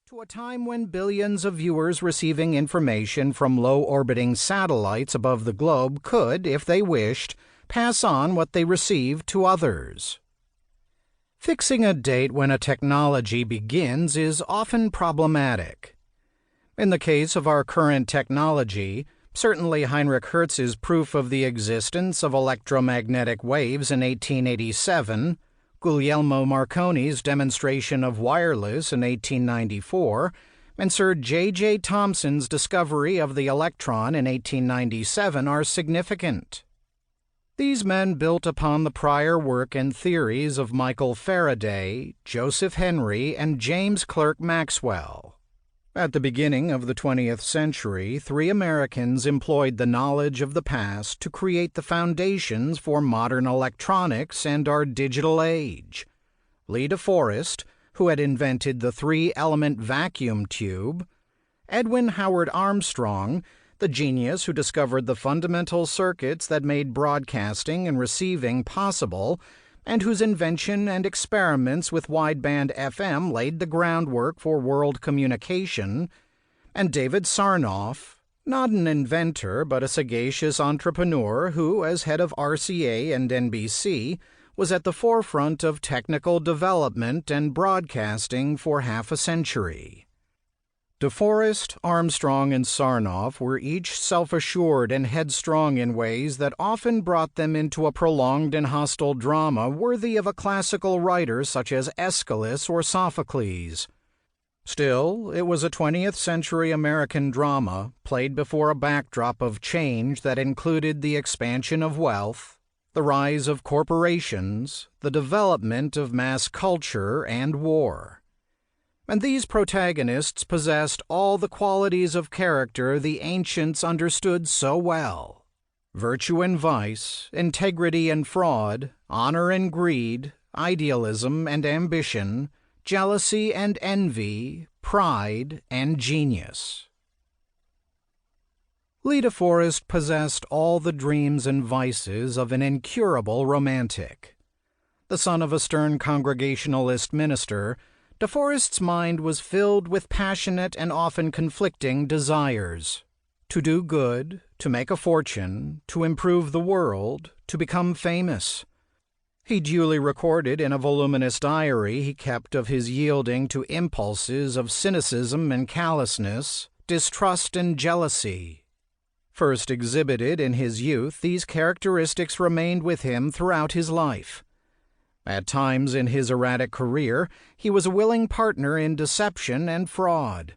To a time when billions of viewers receiving information from low-orbiting satellites above the globe could, if they wished, pass on what they received to others. Fixing a date when a technology begins is often problematic. In the case of our current technology, certainly Heinrich Hertz's proof of the existence of electromagnetic waves in 1887, Guglielmo Marconi's demonstration of wireless in 1894, and Sir J. Thomson's discovery of the electron in 1897 are significant. These men built upon the prior work and theories of Michael Faraday, Joseph Henry, and James Clerk Maxwell. At the beginning of the 20th century, three Americans employed the knowledge of the past to create the foundations for modern electronics and our digital age. Lee De Forest, who had invented the three-element vacuum tube; Edwin Howard Armstrong, the genius who discovered the fundamental circuits that made broadcasting and receiving possible, and whose invention and experiments with wideband FM laid the groundwork for world communication; and David Sarnoff, not an inventor but a sagacious entrepreneur who, as head of RCA and NBC, was at the forefront of technical development and broadcasting for half a century. De Forest, Armstrong, and Sarnoff were each self-assured and headstrong in ways that often brought them into a prolonged and hostile drama worthy of a classical writer such as Aeschylus or Sophocles. Still, it was a 20th century American drama played before a backdrop of change that included the expansion of wealth, the rise of corporations, the development of mass culture, and war. And these protagonists possessed all the qualities of character the ancients understood so well: virtue and vice, integrity and fraud, honor and greed, idealism and ambition, jealousy and envy, pride and genius. Lee De Forest possessed all the dreams and vices of an incurable romantic. The son of a stern Congregationalist minister, De Forest's mind was filled with passionate and often conflicting desires: to do good, to make a fortune, to improve the world, to become famous. He duly recorded in a voluminous diary he kept of his yielding to impulses of cynicism and callousness, distrust and jealousy. First exhibited in his youth, these characteristics remained with him throughout his life. At times in his erratic career, he was a willing partner in deception and fraud.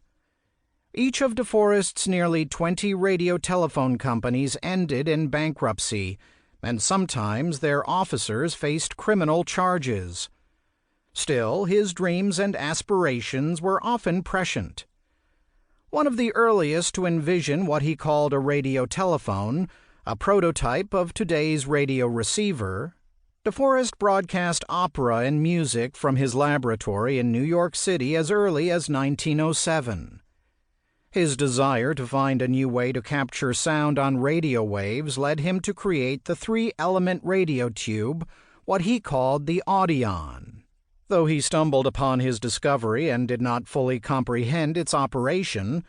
Each of De Forest's nearly 20 radio-telephone companies ended in bankruptcy, and sometimes their officers faced criminal charges. Still, his dreams and aspirations were often prescient. One of the earliest to envision what he called a radio-telephone, a prototype of today's radio receiver, De Forest broadcast opera and music from his laboratory in New York City as early as 1907. His desire to find a new way to capture sound on radio waves led him to create the three-element radio tube, what he called the Audion. Though he stumbled upon his discovery and did not fully comprehend its operation,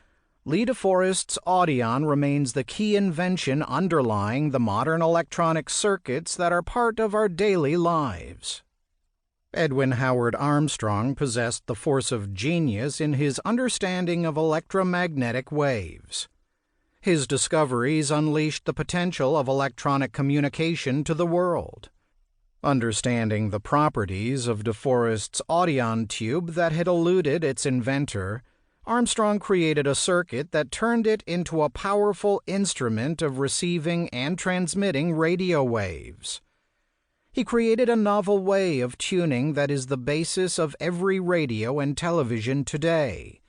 Lee De Forest's Audion remains the key invention underlying the modern electronic circuits that are part of our daily lives. Edwin Howard Armstrong possessed the force of genius in his understanding of electromagnetic waves. His discoveries unleashed the potential of electronic communication to the world. Understanding the properties of De Forest's Audion tube that had eluded its inventor, Armstrong created a circuit that turned it into a powerful instrument of receiving and transmitting radio waves. He created a novel way of tuning that is the basis of every radio and television today.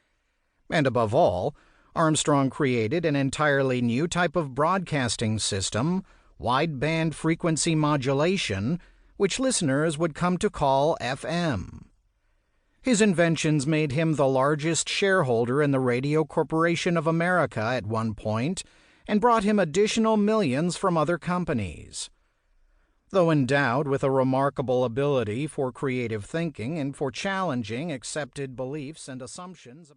And above all, Armstrong created an entirely new type of broadcasting system, wideband frequency modulation, which listeners would come to call FM. His inventions made him the largest shareholder in the Radio Corporation of America at one point, and brought him additional millions from other companies. Though endowed with a remarkable ability for creative thinking and for challenging accepted beliefs and assumptions about